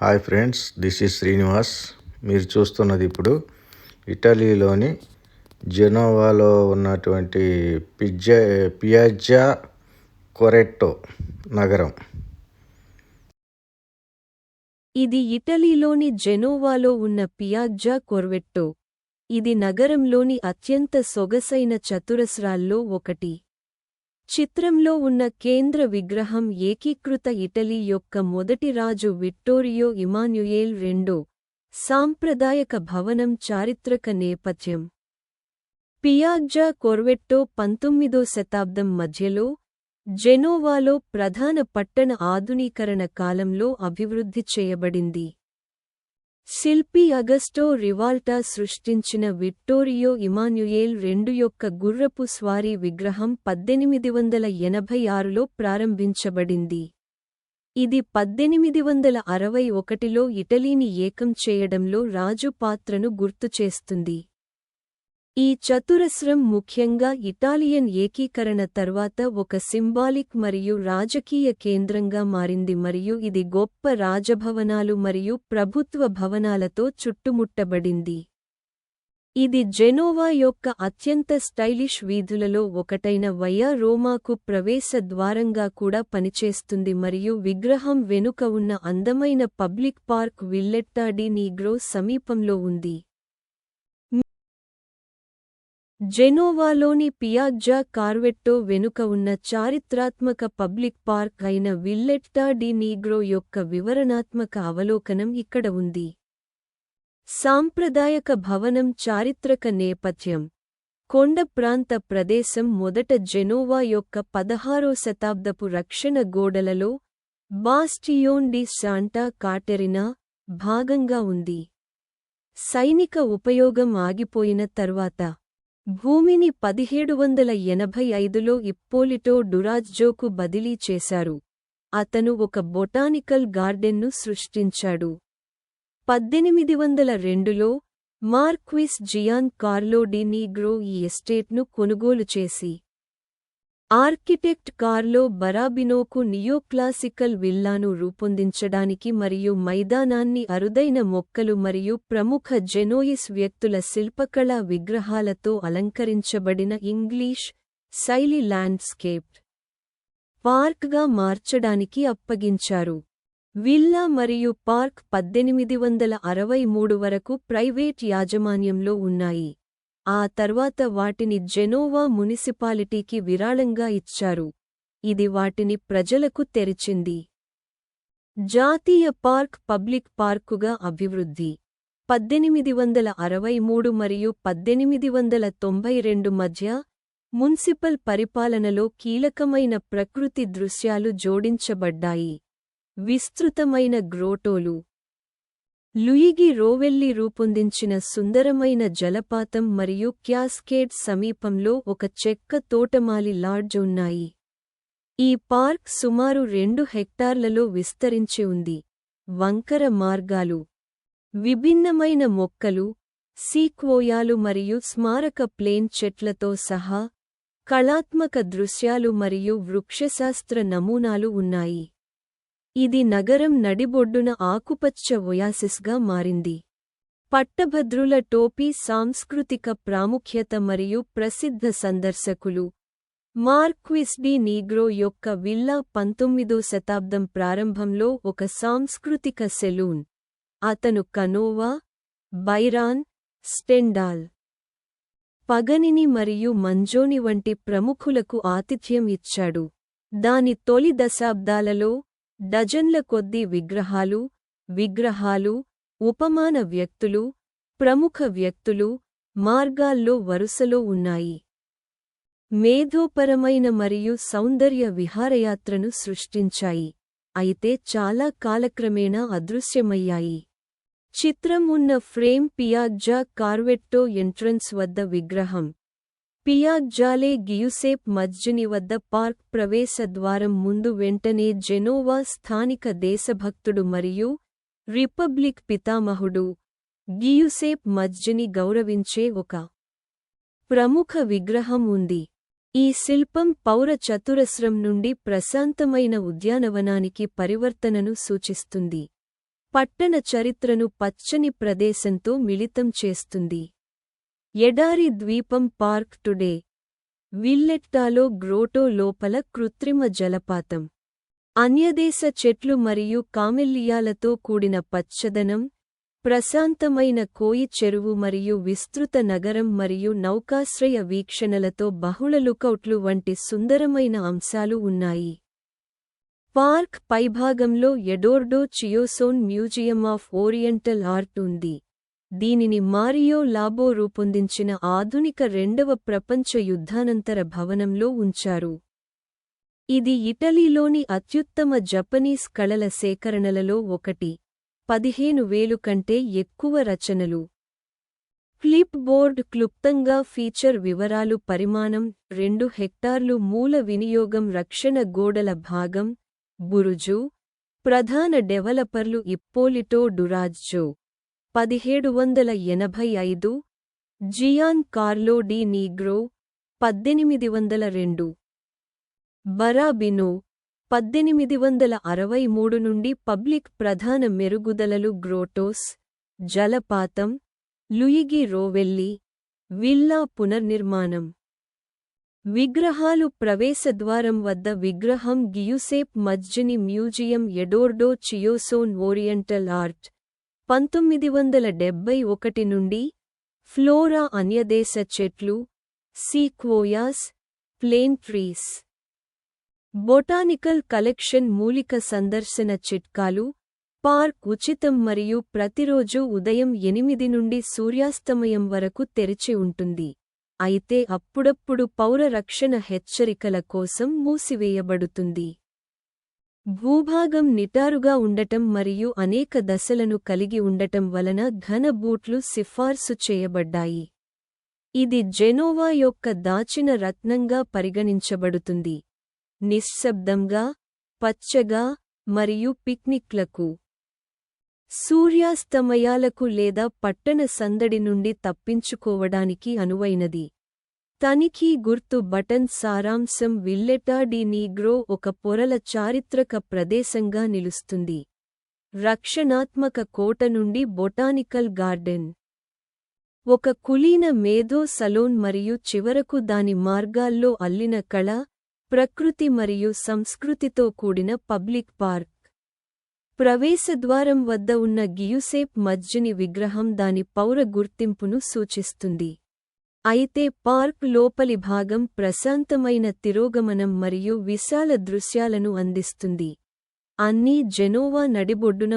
Hi friends, this is Srinivas. మీరు చూస్తున్నది ఇప్పుడు ఇటలీలోని జెనోవాలో ఉన్నటువంటి పియాజ్జా కొరెట్టో నగరం. ఇది ఇటలీలోని జెనోవాలో ఉన్న పియాజ్జా కొర్వెట్టో. ఇది నగరంలోని అత్యంత సొగసైన చతురస్రాల్లో ఒకటి. చిత్రంలో ఉన్న కేంద్ర విగ్రహం ఏకీకృత ఇటలీ యొక్క మొదటి రాజు విట్టోరియో ఇమాన్యుయేల్ రెండో సాంప్రదాయక భవనం చారిత్రక నేపథ్యం. పియాజ్జా కొర్వెట్టో 19వ శతాబ్దం మధ్యలో జెనోవాలో ప్రధాన పట్టణ ఆధునీకరణ కాలంలో అభివృద్ధి చేయబడింది. శిల్పి అగస్టో రివాల్టా సృష్టించిన విట్టోరియో ఇమాన్యుయేల్ రెండు యొక్క గుర్రపు స్వారీ విగ్రహం 1886లో ప్రారంభించబడింది. ఇది 1861లో ఇటలీని ఏకం చేయడంలో రాజు పాత్రను గుర్తుచేస్తుంది. ఈ చతురస్రం ముఖ్యంగా ఇటాలియన్ ఏకీకరణ తర్వాత ఒక సింబాలిక్ మరియు రాజకీయ కేంద్రంగా మారింది మరియు ఇది గొప్ప రాజభవనాలు మరియు ప్రభుత్వ భవనాలతో చుట్టుముట్టబడింది. ఇది జెనోవా యొక్క అత్యంత స్టైలిష్ వీధులలో ఒకటైన వయా రోమాకు ప్రవేశ ద్వారంగా కూడా పనిచేస్తుంది మరియు విగ్రహం వెనుక ఉన్న అందమైన పబ్లిక్ పార్క్ విల్లెట్టా డి నీగ్రో సమీపంలో ఉంది. జెనోవాలోని పియాజ్జా కార్వెట్టో వెనుక ఉన్న చారిత్రాత్మక పబ్లిక్ పార్క్ అయిన విల్లెట్టా డి నీగ్రో యొక్క వివరణాత్మక అవలోకనం ఇక్కడ ఉంది. సాంప్రదాయక భవనం చారిత్రక నేపథ్యం. కొండ ప్రాంత ప్రదేశం మొదట జెనోవా యొక్క 16వ శతాబ్దపు రక్షణ గోడలలో బాస్టియోన్ డి శాంటా కాటెరినా భాగంగా ఉంది. సైనిక ఉపయోగం ఆగిపోయిన తర్వాత భూమిని 1785లో ఇప్పోలిటో డురాజ్జోకు బదిలీ చేశారు. అతను ఒక బొటానికల్ గార్డెన్ను సృష్టించాడు. 1802లో మార్క్విస్ జియాన్ కార్లో డి నీగ్రో ఈ ఎస్టేట్ను కొనుగోలు చేసి ఆర్కిటెక్ట్ కార్లో బరాబినోకు నియోక్లాసికల్ విల్లాను రూపొందించడానికి మరియు మైదానాన్ని అరుదైన మొక్కలు మరియు ప్రముఖ జెనోయిస్ వ్యక్తుల శిల్పకళా విగ్రహాలతో అలంకరించబడిన ఇంగ్లీష్ శైలి ల్యాండ్స్కేప్ పార్క్గా మార్చడానికి అప్పగించారు. విల్లా మరియు పార్క్ 1863 వరకు ప్రైవేట్ యాజమాన్యంలో ఉన్నాయి. ఆ తర్వాత వాటిని జెనోవా మునిసిపాలిటీకి విరాళంగా ఇచ్చారు. ఇది వాటిని ప్రజలకు తెరిచింది. జాతీయ పార్క్ పబ్లిక్ పార్కుగా అభివృద్ధి. 1863 మరియు 1892 మధ్య మున్సిపల్ పరిపాలనలో కీలకమైన ప్రకృతి దృశ్యాలు జోడించబడ్డాయి. విస్తృతమైన గ్రోటోలు. లూయిగి రోవెల్లి రూపొందించిన సుందరమైన జలపాతం మరియు క్యాస్కేడ్ సమీపంలో ఒక చెక్క తోటమాలి లాడ్జ్ ఉన్నాయి. ఈ పార్క్ సుమారు 2 హెక్టార్లలో విస్తరించి ఉంది. వంకర మార్గాలు. విభిన్నమైన మొక్కలు, సీక్వోయాలు మరియు స్మారక ప్లేన్ చెట్లతో సహా కళాత్మక దృశ్యాలు మరియు వృక్షశాస్త్ర నమూనాలు ఉన్నాయి. ఇది నగరం నడిబొడ్డున ఆకుపచ్చ ఒయాసిస్గా మారింది. పట్టభద్రుల టోపీ సాంస్కృతిక ప్రాముఖ్యత మరియు ప్రసిద్ధ సందర్శకులు. మార్క్విస్ డి నీగ్రో యొక్క విల్లా 19వ శతాబ్దం ప్రారంభంలో ఒక సాంస్కృతిక సెలూన్. అతను కనోవా, బైరాన్, స్టెండాల్, పగనిని మరియు మంజోని వంటి ప్రముఖులకు ఆతిథ్యం ఇచ్చాడు. దాని తొలి దశాబ్దాలలో డజన్ల కొద్దీ విగ్రహాలు, ఉపమాన వ్యక్తులు, ప్రముఖ వ్యక్తులు మార్గాల్లో వరుసలో ఉన్నాయి. మేధోపరమైన మరియు సౌందర్య విహారయాత్రను సృష్టించాయి, అయితే చాలా కాలక్రమేణా అదృశ్యమయ్యాయి. చిత్రం ఉన్న ఫ్రేమ్ పియాజ్జా కార్వెట్టో ఎంట్రన్స్ వద్ద విగ్రహం. పియాజ్జాలే గియుసేప్ మజ్జిని వద్ద పార్క్ ప్రవేశ ద్వారం ముందు వెంటనే జెనోవా స్థానిక దేశభక్తుడు మరియు రిపబ్లిక్ పితామహుడు గియుసేప్ మజ్జిని గౌరవించే ఒక ప్రముఖ విగ్రహం ఉంది. ఈ శిల్పం పౌర చతురస్రం నుండి ప్రశాంతమైన ఉద్యానవనానికి పరివర్తనను సూచిస్తుంది. పట్టణ చరిత్రను పచ్చని ప్రదేశంతో మిళితం చేస్తుంది. ఎడారి ద్వీపం పార్క్ టుడే విల్లెట్టాలో గ్రోటో లోపల కృత్రిమ జలపాతం. అన్యదేశ చెట్లు మరియు కామెల్లియాలతో కూడిన పచ్చదనం, ప్రశాంతమైన కోయి చెరువు మరియు విస్తృత నగరం మరియు నౌకాశ్రయ వీక్షణలతో బహుళ లుకౌట్లు వంటి సుందరమైన అంశాలు ఉన్నాయి. పార్క్ పైభాగంలో ఎడోర్డో చియోసోన్ మ్యూజియం ఆఫ్ ఓరియంటల్ ఆర్ట్ ఉంది. దీనిని మారియో లాబో రూపొందించిన ఆధునిక రెండవ ప్రపంచ యుద్ధానంతర భవనంలో ఉంచారు. ఇది ఇటలీలోని అత్యుత్తమ జపనీస్ కళల సేకరణలలో ఒకటి. 15,000 కంటే ఎక్కువ రచనలు. క్లిప్ బోర్డ్ క్లుప్తంగా ఫీచర్ వివరాలు పరిమాణం 2 హెక్టార్లు మూల వినియోగం రక్షణ గోడల భాగం బురుజు ప్రధాన డెవలపర్లు ఇప్పోలిటో డురాజ్జో 1785 జియాన్ కార్లో డి నీగ్రో 1802 బరాబినో 1863 నుండి పబ్లిక్ ప్రధాన మెరుగుదలలు గ్రోటోస్ జలపాతం లుయిగి రోవెల్లి విల్లా పునర్నిర్మాణం. విగ్రహాలు ప్రవేశద్వారం వద్ద విగ్రహం గియుసేప్ మజ్జిని మ్యూజియం ఎడోర్డో చియోసోన్ ఓరియంటల్ ఆర్ట్ 1971 నుండి ఫ్లోరా అన్యదేశ చెట్లు sequoias plane trees. Botanical collection మూలిక సందర్శన చిట్కాలు. పార్క్ ఉచితం మరియు ప్రతిరోజూ ఉదయం 8 నుండి సూర్యాస్తమయం వరకు తెరిచి ఉంటుంది, అయితే అప్పుడప్పుడు పౌర రక్షణ హెచ్చరికల కోసం మూసివేయబడుతుంది. భూభాగం నిటారుగా ఉండటం మరియు అనేక దశలను కలిగి ఉండటం వలన ఘన బూట్లు సిఫార్సు చేయబడ్డాయి. ఇది జెనోవా యొక్క దాచిన రత్నంగా పరిగణించబడుతుంది. నిశ్శబ్దంగా, పచ్చగా మరియు పిక్నిక్లకు, సూర్యాస్తమయాలకు లేదా పట్టణ సందడి నుండి తప్పించుకోవడానికి అనువైనది. తనిఖీ గుర్తు బటన్. సారాంశం విల్లెటా డి నీగ్రో ఒక పొరల చారిత్రక ప్రదేశంగా నిలుస్తుంది. రక్షణాత్మక కోట నుండి బొటానికల్ గార్డెన్, ఒక కులీన మేధో సలోన్ మరియు చివరకు దాని మార్గాల్లో అల్లిన కళ, ప్రకృతి మరియు సంస్కృతితో కూడిన పబ్లిక్ పార్క్. ప్రవేశద్వారం వద్ద ఉన్న గియుసేప్ మజ్జిని విగ్రహం దాని పౌర గుర్తింపును సూచిస్తుంది. అయితే పార్క్ లోపలి భాగం ప్రశాంతమైన తిరోగమనం మరియు విశాల దృశ్యాలను అందిస్తుంది. అన్నీ జెనోవా నడిబొడ్డున